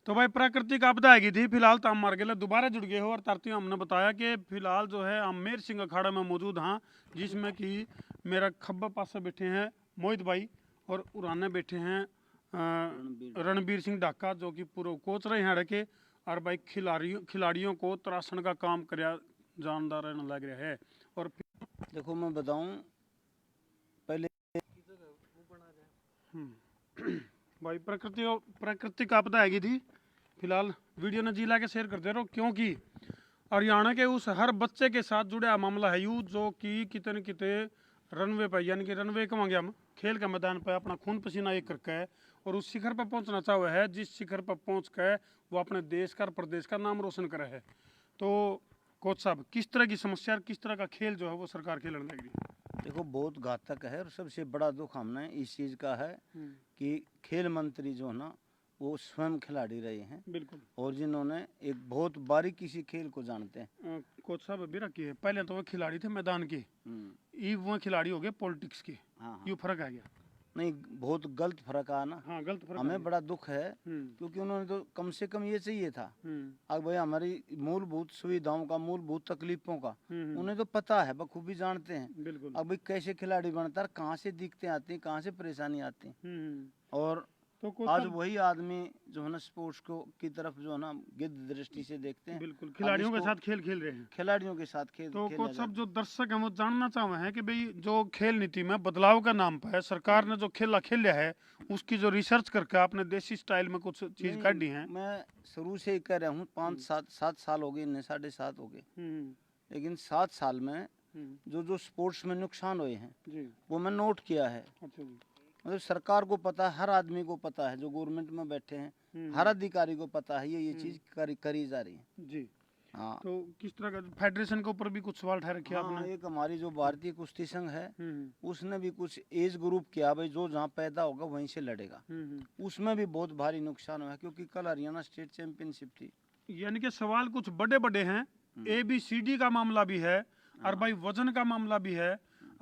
तो भाई प्राकृतिक आपदा आएगी थी, फिलहाल तो हम मर गए, दोबारा जुड़ गए हो। और तारतियों हमने बताया कि फिलहाल जो है हम मेर सिंह अखाड़ा में मौजूद हाँ, जिसमें कि मेरा खब्बा पास बैठे हैं मोहित भाई और उराने बैठे हैं रणबीर सिंह ढाका, जो कि पूरा कोच रहे हैं रखे। और भाई खिलाड़ियों को त्रासन का काम कर जानदार लग रहा है। और देखो मैं बताऊं पहले भाई प्राकृतिक आपदा आएगी थी, फिलहाल वीडियो ने जिला के शेयर करते रहो, क्योंकि हरियाणा के उस हर बच्चे के साथ जुड़ा मामला है यू, जो कि कितने कितने रनवे पर, यानी कि रनवे कहेंगे हम, खेल के मैदान पर अपना खून पसीना एक करके है और उस शिखर पर पहुंचना चाहे है, जिस शिखर पर पहुंच कर वो अपने देश का और प्रदेश का नाम रोशन करे है। तो कोच साहब, किस तरह की समस्या, किस तरह का खेल जो है वो सरकार खेलने लग रही है? देखो बहुत घातक है और सबसे बड़ा दुख हमने इस चीज़ का है कि खेल मंत्री जो है ना वो स्वयं खिलाड़ी रहे हैं। बिल्कुल। और जिन्होंने एक बहुत बारीकी से खेल को जानते हैं। कोच साहब अभी रखी है, पहले तो वो खिलाड़ी थे मैदान के, ये वो खिलाड़ी हो गए पॉलिटिक्स के। हाँ हाँ। ये फर्क आ गया। नहीं, बहुत गलत फर्क आया ना। हाँ, गलत फर्क हमें बड़ा दुख है क्योंकि उन्होंने तो कम से कम ये चाहिए था। अब भाई हमारी मूलभूत सुविधाओं का, मूलभूत तकलीफों का उन्हें तो पता है, बखूबी जानते हैं। बिल्कुल। अब भाई कैसे खिलाड़ी बनता है, कहाँ से दिक्कतें आती हैं, कहाँ से परेशानी आती हैं। और तो आज वही आदमी जो है ना स्पोर्ट्स को की तरफ जो है ना गिद्ध दृष्टि से देखते हैं। बिल्कुल, खिलाड़ियों के साथ खेल खेल रहे हैं, खिलाड़ियों के साथ खेल। तो कोच साहब, जो दर्शक हैं वो जानना चाहे हैं कि भाई जो खेल नीति में बदलाव का नाम पर सरकार ने जो खेला है, उसकी जो रिसर्च करके आपने देसी स्टाइल में कुछ चीज काटी है। मैं शुरू से ही कह रहा हूँ, 5-7 साल हो गए, इन्हें 7.5 हो गए, लेकिन 7 साल में जो स्पोर्ट्स में नुकसान हुए हैं वो मैं नोट किया है। अच्छा जी। मतलब सरकार को पता है, हर आदमी को पता है, जो गवर्नमेंट में बैठे हैं हर अधिकारी को पता है ये चीज करी जा रही है जी। हाँ। तो किस तरह का फेडरेशन के ऊपर भी कुछ सवाल उठा रखे आपने? एक हमारी जो भारतीय कुश्ती संघ है उसने भी कुछ एज ग्रुप किया, भाई जो जहाँ पैदा होगा वहीं से लड़ेगा। उसमें भी बहुत भारी नुकसान हुआ क्योंकि कल हरियाणा स्टेट चैंपियनशिप थी। यानी कि सवाल कुछ बड़े बड़े हैं, ABCD का मामला भी है, और भाई वजन का मामला भी है,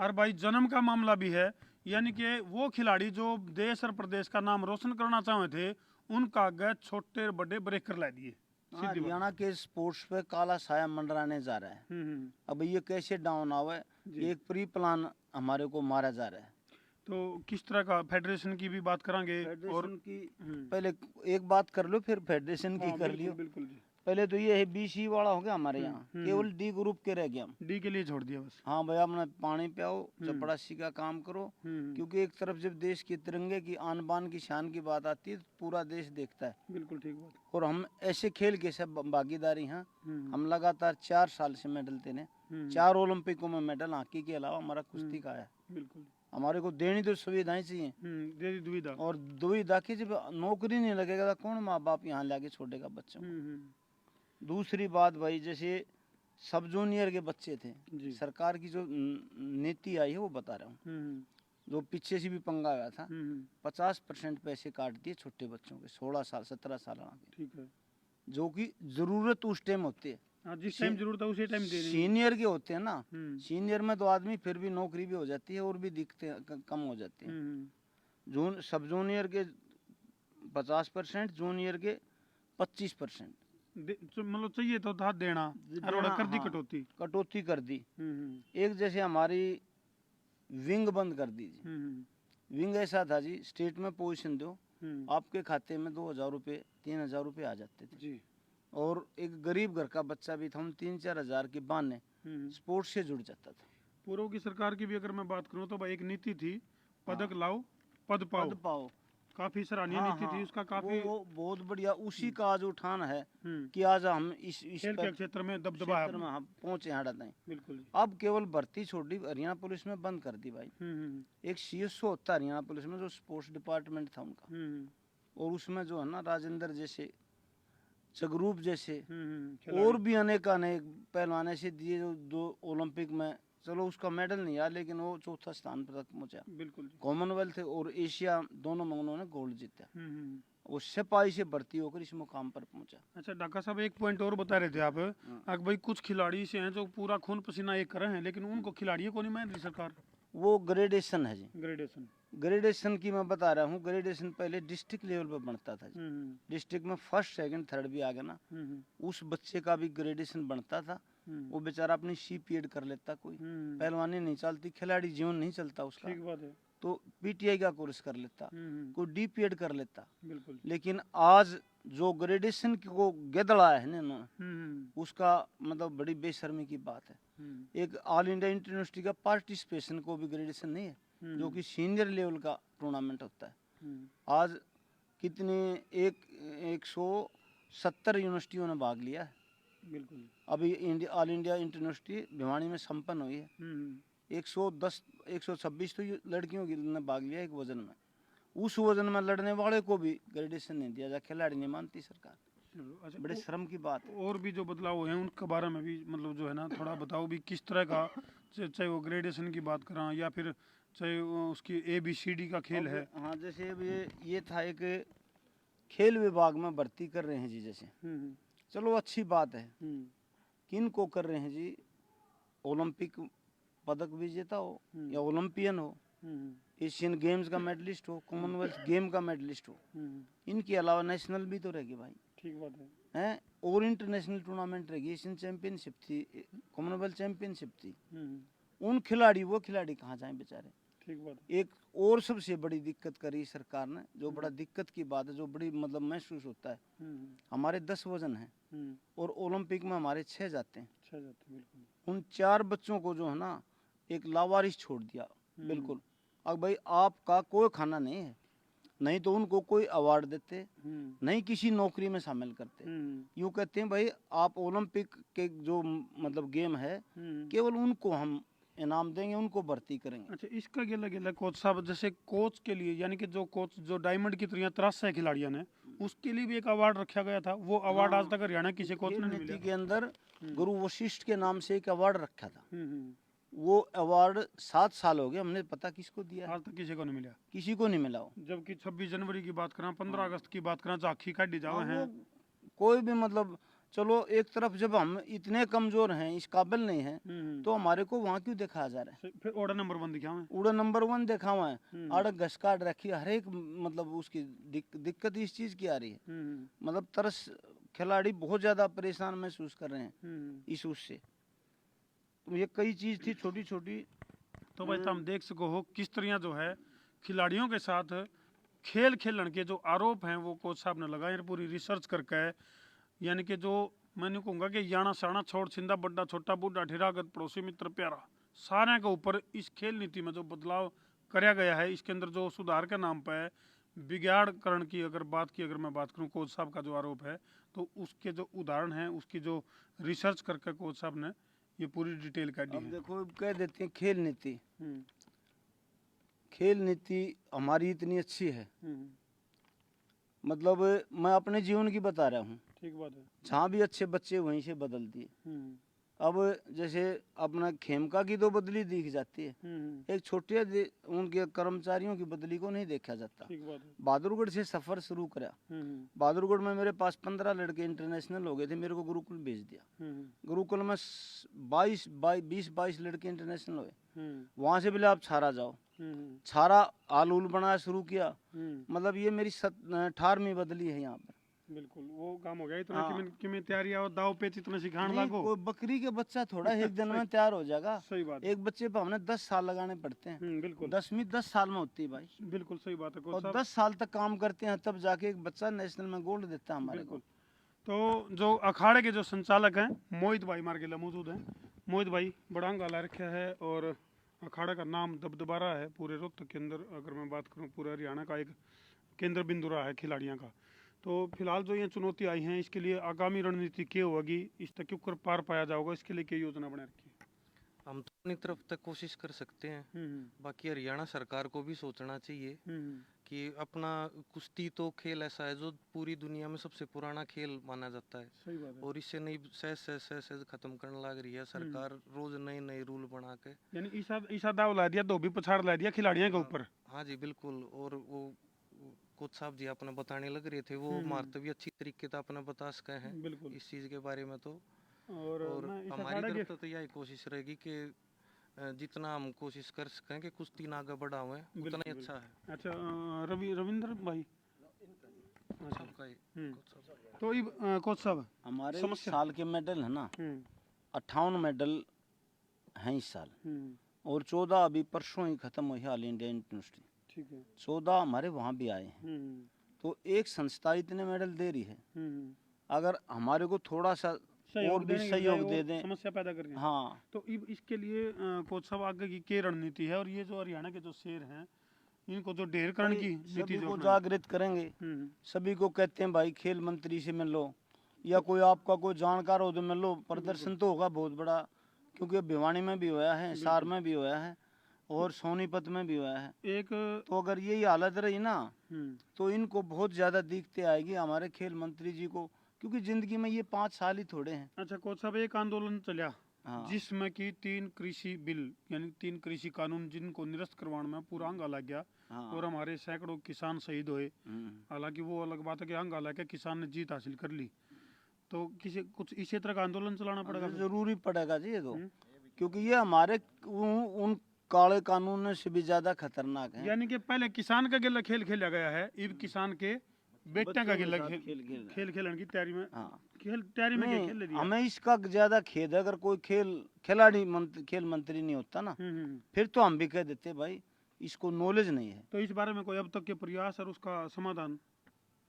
और भाई जन्म का मामला भी है। यानी कि वो खिलाड़ी जो देश और प्रदेश का नाम रोशन करना चाहते थे, उनका गए छोटे बड़े ब्रेकर ला दिए। हरियाणा के स्पोर्ट्स पे काला साया मंडराने जा रहा है। अब ये कैसे डाउन आवे, ये एक प्री प्लान हमारे को मारा जा रहा है। तो किस तरह का फेडरेशन की भी बात करेंगे, और की पहले एक बात कर लो फिर फेडरेशन की कर लियो। बिल्कुल जी। पहले तो ये है BC वाला हो गया हमारे यहाँ, केवल D ग्रुप के रह गया, हम D के लिए छोड़ दिया बस। हाँ भैया, अपना पानी पियाओ, चपड़ासी का काम करो। क्योंकि एक तरफ जब देश के तिरंगे की आन बान की शान की बात आती है तो पूरा देश देखता है। बिल्कुल ठीक बात। और हम ऐसे खेल के सब भागीदारी हैं। हम लगातार 4 साल से मेडल देने, 4 ओलंपिकों में मेडल, हॉकी के अलावा हमारा कुश्ती का है। बिल्कुल। हमारे को देनी तो सुविधाएं चाहिए, दुविधा। और दुविधा की जब नौकरी नहीं लगेगा तो कौन माँ बाप यहाँ लाके छोड़ेगा बच्चों को। दूसरी बात भाई, जैसे सब जूनियर के बच्चे थे, सरकार की जो नीति आई है वो बता रहा हूँ, जो पीछे से भी पंगा आया था, 50% पैसे काट दिए छोटे बच्चों के, 16 साल 17 साल के। ठीक है। जो कि जरूरत उस टाइम होती है, जिस टाइम जरूरत है उसी टाइम दे देंगे। सीनियर के होते हैं ना, सीनियर में तो आदमी फिर भी नौकरी भी हो जाती है और भी दिक्कतें कम हो जाती हैं। सब जूनियर के 50%, जूनियर के 25%, मतलब चाहिए तो था देना, और कर दी कटौती कर दी। एक जैसे हमारी विंग बंद कर दी जी। विंग ऐसा था जी, स्टेट में पोजीशन दो, आपके खाते में 2,000 रुपये 3,000 रुपये आ जाते थे जी। और एक गरीब घर का बच्चा भी था, हम 3-4 हज़ार के बहाने स्पोर्ट्स से जुड़ जाता था। पूर्व की सरकार की भी अगर मैं बात करूं तो भाई एक नीति थी, पदक लाओ पद पाओ, काफी सराहनीय नीति थी उसका, काफी वो बहुत बढ़िया। उसी का आज उठान है कि आज हम इस खेल के क्षेत्र में दबदबा पहुंचे हड़ा नहीं। बिल्कुल। अब केवल भर्ती छोड़ दी, हरियाणा पुलिस में बंद कर दी भाई। एक CSO होता है हरियाणा पुलिस में, जो स्पोर्ट्स डिपार्टमेंट था उनका, और उसमें जो है ना राजेंद्र जैसे, जगरूप जैसे और भी अनेक पहलवान ऐसे दिए जो 2 ओलंपिक में, चलो उसका मेडल नहीं आया लेकिन वो 4था स्थान पर तक पहुंचा। बिल्कुल। कॉमनवेल्थ और एशिया दोनों में उन्होंने गोल्ड जीता। वो सिपाही से भर्ती होकर इस मुकाम पर पहुंचा। अच्छा ढाका साहब, एक पॉइंट और बता रहे थे आप, भाई कुछ खिलाड़ी से हैं जो पूरा खून पसीना एक कर रहे हैं, लेकिन उनको खिलाड़ियों को नहीं मान रही सरकार। वो ग्रेडेशन है जी, ग्रेडेशन। ग्रेडेशन की मैं बता रहा हूँ, ग्रेडेशन पहले डिस्ट्रिक्ट लेवल पर बनता था जी। डिस्ट्रिक्ट में फर्स्ट सेकंड थर्ड भी आ गया ना, उस बच्चे का भी ग्रेडेशन बनता था। वो बेचारा अपनी CPED कर लेता, कोई पहलवानी नहीं चलती, खिलाड़ी जीवन नहीं चलता उसका, ठीक बात है। तो PTI का कोर्स कर लेता, कोई DPED कर लेता। बिल्कुल। लेकिन आज जो ग्रेडेशन को गेदड़ा है ना, उसका मतलब बड़ी बेशर्मी की बात है। एक ऑल इंडिया इंटर यूनिवर्सिटी का पार्टिसिपेशन को भी ग्रेडेशन नहीं है, जो कि सीनियर लेवल का टूर्नामेंट होता है। आज कितने 170 यूनिवर्सिटियों ने भाग लिया है। बिल्कुल। अभी all India inter university Bhiwani में संपन्न हुई है। 110 126 तो लड़कियों की ने भाग लिया एक वजन में। उस वजन में लड़ने वाले को भी ग्रेडेशन नहीं दिया जाए, खिलाड़ी नहीं मानती सरकार। अच्छा, बड़े शर्म की बात है। और भी जो बदलाव हैं उनके बारे में भी मतलब जो है ना थोड़ा बताओ भी किस तरह का, चाहे वो ग्रेडेशन की बात करा या फिर चाहे वो उसकी ABCD का खेल है। हाँ, जैसे अब ये था एक खेल विभाग में भर्ती कर रहे हैं जी, जैसे चलो अच्छी बात है। किन को कर रहे हैं जी? ओलंपिक पदक विजेता हो या ओलंपियन हो, एशियन गेम्स का मेडलिस्ट हो, कॉमनवेल्थ गेम का मेडलिस्ट हो, इनके अलावा नेशनल भी तो रहेगी भाई। ठीक बात हैं, और इंटरनेशनल टूर्नामेंट रहेगी, एशियन चैंपियनशिप थी, कॉमनवेल्थ चैंपियनशिप थी। उन खिलाड़ी, वो खिलाड़ी कहाँ जाएं बेचारे? ठीक बात है। एक और सबसे बड़ी दिक्कत करी सरकार ने, जो बड़ा दिक्कत की बात है, जो बड़ी मतलब महसूस होता है, हमारे 10 वजन हैं और ओलंपिक में हमारे 6 जाते हैं। 6 जाते हैं, बिल्कुल। उन 4 बच्चों को जो है ना एक लावारिस छोड़ दिया, बिल्कुल। अब भाई आपका कोई खाना नहीं है, नहीं तो उनको कोई अवार्ड देते, नहीं किसी नौकरी में शामिल करते। यूँ कहते हैं भाई आप ओलंपिक के जो मतलब गेम है, केवल उनको हम इनाम देंगे, उनको भर्ती करेंगे। अच्छा, इसका गेला गेला कोच साहब, जैसे कोच के लिए यानी कि जो कोच जो डायमंड की तरह त्रास है खिलाड़ियों ने, उसके लिए भी एक अवार्ड रखा गया था। वो अवार्ड आज तक हरियाणा किसी कोच ने नहीं नीति मिला। के अंदर गुरु वशिष्ठ के नाम से एक अवार्ड रखा था। वो अवार्ड 7 साल हो गए, हमने पता किसको दिया है? आज तक किसी को नहीं मिला। किसी को नहीं मिला वो। जबकि 26 जनवरी की बात करें, 15 अगस्त की बात करें, झांकी काटी जावे हैं। कोई भी मतलब चलो एक तरफ जब हम इतने कमजोर हैं, इस काबिल नहीं हैं, तो हमारे को वहाँ क्यों दिखाया जा रहा है? फिर ऑर्डर नंबर 1 दिखा हुआ है, उड़ा नंबर 1 देखा हुआ है, आड़ घस काट रखी है, हर एक मतलब उसकी दिक्कत इस चीज की आ रही है। मतलब तरस खिलाड़ी बहुत ज्यादा परेशान महसूस कर रहे हैं इस उससे। तो ये कई चीज थी छोटी छोटी। तो भाई तुम देख सको हो किस तरह जो है खिलाड़ियों के साथ खेल खेलन के जो आरोप हैं वो कोच साहब ने लगाए, पूरी रिसर्च करके। यानी कि जो मैंने कहूँगा कि याना साना छोड़ छिंदा बड्डा छोटा बूढ़ा ठिरागत पड़ोसी मित्र प्यारा, सारे के ऊपर इस खेल नीति में जो बदलाव कराया गया है, इसके अंदर जो सुधार के नाम पर बिगाड़करण की अगर मैं बात करूँ कोच साहब का जो आरोप है, तो उसके जो उदाहरण हैं, उसकी जो रिसर्च करके कोच साहब ने ये पूरी डिटेल काटी है। अब देखो कह देते हैं खेल नीति, खेल नीति हमारी इतनी अच्छी है, मतलब मैं अपने जीवन की बता रहा हूँ। ठीक बात है। जहाँ भी अच्छे बच्चे वहीं से बदल दिए। अब जैसे अपना खेमका की तो बदली दिख जाती है, एक छोटे उनके कर्मचारियों की बदली को नहीं देखा जाता। ठीक बात है। बहादुरगढ़ से सफर शुरू करा, बहादुरगढ़ में मेरे पास 15 लड़के इंटरनेशनल हो गए थे, मेरे को गुरुकुल भेज दिया। गुरुकुल में 20-22 लड़के इंटरनेशनल हुए। वहां से बोले आप छारा जाओ, छारा आल उल बनाया शुरू किया। मतलब ये मेरी 18वीं बदली है यहाँ पर। बिल्कुल वो काम हो गया इतना कि मैं तैयारी और दाव पेच इतना सिखाने लागो। कोई बकरी के बच्चा थोड़ा एक दिन में तैयार हो जाएगा। सही बात। एक बच्चे पर हमने 10 साल लगाने पड़ते हैं। बिल्कुल 10वीं 10 साल में होती है भाई। बिल्कुल सही बात है। और 10 साल तक काम करते हैं तब जाके एक बच्चा नेशनल में गोल्ड देता है हमारे को। तो जो अखाड़े के जो संचालक हैं मोहित भाई मार्गेला मौजूद हैं। मोहित भाई बड़ा गाला रखा है और अखाड़ा का नाम दबदबारा है पूरे रोहतक के अंदर। अगर मैं बात करूँ पूरे हरियाणा का एक केंद्र बिंदु रहा है खिलाड़ियों का। तो फिलहाल जो ये चुनौती आई हैं इसके लिए आगामी रणनीति क्या होगी, इस तक क्यों पार पाया जाएगा, इसके लिए क्या योजना बना रखी है? हम तो अपनी तरफ तक कोशिश कर सकते हैं, बाकी हरियाणा सरकार को भी सोचना चाहिए कि अपना कुश्ती तो खेल ऐसा है जो पूरी दुनिया में सबसे पुराना खेल माना जाता है। सही बात है। और इससे नई सहज खत्म करने लग रही है सरकार, रोज नए नए रूल बना के। यानी ईसा दाव ला दिया, धोबी पछाड़ ला दिया खिलाड़ियों के ऊपर। हाँ जी बिल्कुल। और वो कोच साहब जी अपने बताने लग रहे थे, वो मारते भी अच्छी तरीके से अपना बता सके हैं इस चीज के बारे में। तो और हमारी तरफ तो यही कोशिश रहेगी कि जितना हम कोशिश कर सकें कि कुश्ती ना आगे बढ़ावें उतना ही अच्छा है। अच्छा रविंद्र भाई, अच्छा सबका ही तो ये कोच साहब हमारे इस समस्या- साल के मेडल है ना, 58 मेडल हैं इस साल, और 14 अभी परसों ही खत्म हुई है ऑल इंडिया यूनिवर्सिटी, ठीक है। 14 हमारे वहाँ भी आए हैं। तो एक संस्था इतने मेडल दे रही है, अगर हमारे को थोड़ा सा और भी सहयोग दे दें, समस्या पैदा कर रहे हैं। हाँ तो इसके लिए कोच साहब आगे की क्या रणनीति है, और ये जो हरियाणा के जो शेर हैं इनको जो ढेर करने की नीति सभी जो को अपनाई- जागृत करेंगे। सभी को कहते हैं भाई खेल मंत्री से मिल लो, या कोई आपका कोई जानकार हो तो मिल लो, प्रदर्शन तो होगा बहुत बड़ा, क्योंकि भिवानी में भी हुआ है, सार में भी हुआ है, और सोनीपत में भी हुआ है। एक तो अगर यही हालत रही ना, तो इनको बहुत ज्यादा दिक्कतें आएगी हमारे खेल मंत्री जी को, क्योंकि जिंदगी में ये 5 साल ही थोड़े हैं। अच्छा कोच साहब, एक आंदोलन चला हाँ। जिसमें कि 3 कृषि बिल यानी 3 कृषि कानून जिनको निरस्त करवाने में पूरा हंगामा लग गया, हाँ। और हमारे सैकड़ों किसान शहीद हुए। हालांकि वो अलग बात है कि हंगामा लग के किसान ने जीत हासिल कर ली, तो किसी कुछ इसी तरह का आंदोलन चलाना पड़ेगा फिर? जरूरी पड़ेगा जी ये तो, क्योंकि ये हमारे उन काले कानून से भी ज्यादा खतरनाक है। यानी कि पहले किसान का गिला खेल खेला गया है, अब किसान के बेटे का गिला खेल खेलने की तैयारी में, हाँ। तैयारी में क्या खेल ले दिया? हमें इसका ज्यादा खेद है, अगर कोई खिलाड़ी खेल मंत्री नहीं होता ना, फिर तो हम भी कह देते भाई इसको नॉलेज नहीं है। तो इस बारे में कोई अब तक के प्रयास और उसका समाधान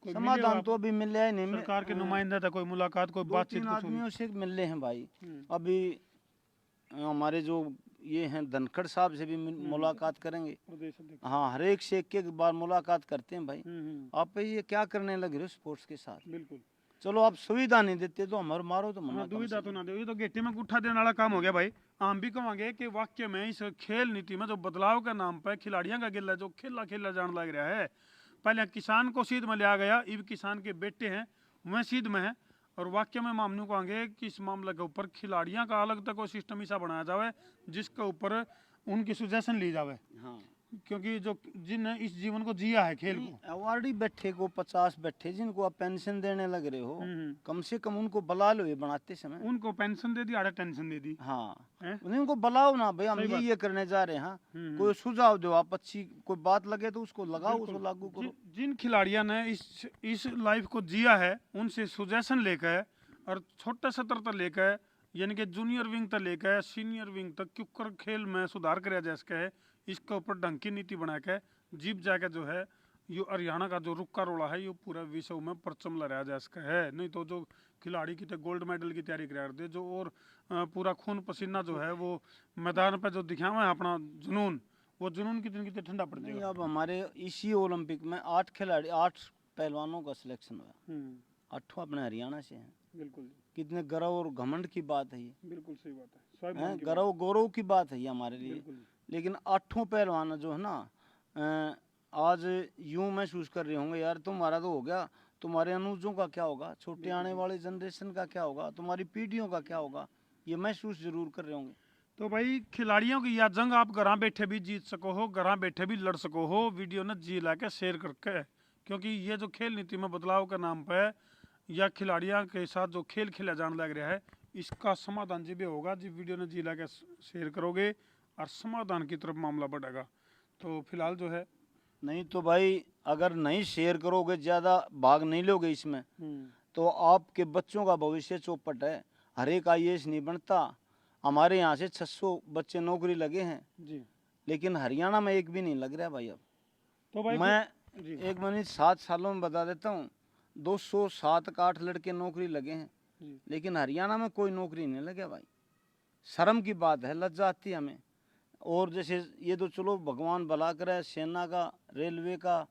कोई समाधान तो अभी मिल है नहीं। सरकार के नुमाइंदा था, कोई मुलाकात, कोई बातचीत 2-3 कुछ हुई? आदमियों से मिल रहे हैं भाई। अभी हमारे जो ये हैं धनखड़ साहब से भी मुलाकात करेंगे। प्रदेश अध्यक्ष। हाँ, हर एक से एक बार मुलाकात करते हैं भाई। आप ये क्या करने लग रहे हो स्पोर्ट्स के साथ? बिल्कुल। चलो आप सुविधा नहीं देते तो हमारे मारो तो मना। दुविधा तो ना दो, ये तो गेटे में गुट्ठा देने वाला काम हो गया भाई। हम भी कहेंगे कि वाक्य में इस खेल नीति में जो बदलाव के नाम पर खिलाड़ियों का गिल्ला जो खेला खेला जाने लग रहा है, पहले किसान को सीध में लिया गया, अब किसान के बेटे हैं वह सीध में है, और वाक्य में मामनू कहेंगे कि इस मामले के ऊपर खिलाड़ियों का अलग तक कोई सिस्टम ऐसा बनाया जाए जिसके ऊपर उनकी सुजेशन ली जाए। हाँ, क्योंकि जो जिनने इस जीवन को जिया है खेल को, अवार्डी बैठे को 50 बैठे जिनको आप पेंशन देने लग रहे हो, कम से कम उनको बुला लो ये बनाते समय। उनको पेंशन दे दी, आड़े टेंशन दे दी। हाँ, हैं? उनको बुलाओ ना भाई, हम ये करने जा रहे हैं। हाँ, कोई सुझाव दो आप, अच्छी कोई बात लगे तो उसको लगाओ, उसको लागू करो। जिन खिलाड़ियों ने इस लाइफ को जिया है उनसे सुजेशन लेकर, और छोटे सत्र तक लेकर, यानी कि जूनियर विंग तक लेकर सीनियर विंग तक क्यों खेल में सुधार कराया जा सके है, इसके ऊपर ढंग की नीति बना के जीप जाकर जो है ये हरियाणा का जो रुक्का रोड़ा है ये पूरा विश्व में परचम लहराया जा सका है। नहीं तो जो खिलाड़ी की गोल्ड मेडल की तैयारी करा दे जो, और पूरा खून पसीना जो है वो मैदान पे जो दिखावा है अपना जुनून, वो जुनून कितने कितने ठंडा पड़ जाएगा। अब हमारे इसी ओलंपिक में 8 पहलवानों का सिलेक्शन हुआ, 8 अपने हरियाणा से हैं। बिल्कुल, कितने गर्व और घमंड की बात है ये। बिल्कुल सही बात है, स्वाभिमान की गर्व गौरव की बात है ये हमारे लिए। बिल्कुल। लेकिन 8 पहलवान जो है ना, आज यूं महसूस कर रहे होंगे यार तुम्हारा तो हो गया, तुम्हारे अनुजों का क्या होगा, छोटे आने वाले जनरेशन का क्या होगा, तुम्हारी पीढ़ियों का क्या होगा, ये महसूस जरूर कर रहे होंगे। तो भाई खिलाड़ियों की यह जंग आप घर बैठे भी जीत सको हो, घर बैठे भी लड़ सको हो, वीडियो ने जी ला के शेयर करके, क्योंकि ये जो खेल नीति में बदलाव के नाम पर या खिलाड़ियों के साथ जो खेल खेला जाने लग रहा है, इसका समाधान जी भी होगा जी वीडियो ने जी ला के शेयर करोगे और समाधान की तरफ मामला बढ़ेगा। तो फिलहाल जो है, नहीं तो भाई अगर नहीं शेयर करोगे, ज़्यादा भाग नहीं लोगे इसमें, तो आपके बच्चों का भविष्य चौपट है। हर एक IAS नहीं बनता। हमारे यहाँ से 600 बच्चे नौकरी लगे हैं जी, लेकिन हरियाणा में एक भी नहीं लग रहा भाई। अब तो भाई मैं जी, 1 मिनट 7 सालों में बता देता हूँ, 207 का 8 लड़के नौकरी लगे हैं, लेकिन हरियाणा में कोई नौकरी नहीं लगे भाई। शर्म की बात है, लज्जा आती है हमें। और जैसे ये तो चलो भगवान भला करे, सेना का, रेलवे का,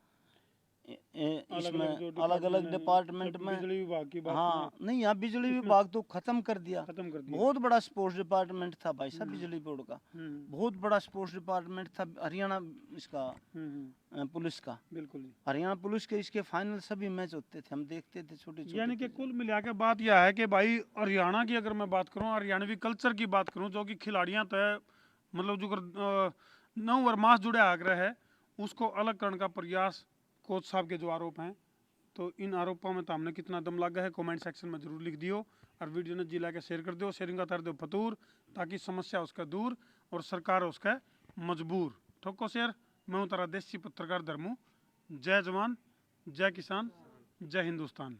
इसमें अलग अलग डिपार्टमेंट में, बिजली विभाग की बात हाँ नहीं, यहाँ बिजली विभाग तो खत्म कर दिया। खत्म कर दिया। बहुत बड़ा स्पोर्ट्स डिपार्टमेंट था भाई साहब, बिजली बोर्ड का बहुत बड़ा स्पोर्ट्स डिपार्टमेंट था हरियाणा इसका, पुलिस का। बिल्कुल, हरियाणा पुलिस के इसके फाइनल सभी मैच होते थे, हम देखते थे छोटे छोटे। यानी कि कुल मिला के बात यह है कि भाई हरियाणा की अगर मैं बात करूं, हरियाणवी कल्चर की बात करूं, जो कि खिलाड़ियां तय मतलब जो 9 और मास जुड़े आग्रह है उसको अलग करने का प्रयास कोच साहब के जो आरोप हैं, तो इन आरोपों में तो हमने कितना दम लगा है कमेंट सेक्शन में जरूर लिख दियो, और वीडियो ने जिला के शेयर कर दो, शेयरिंग का कर दो फतूर, ताकि समस्या उसका दूर और सरकार उसका मजबूर। ठोको शेर, मैं हूँ तारा देसी पत्रकार धर्मू। जय जवान, जय किसान, जय हिंदुस्तान।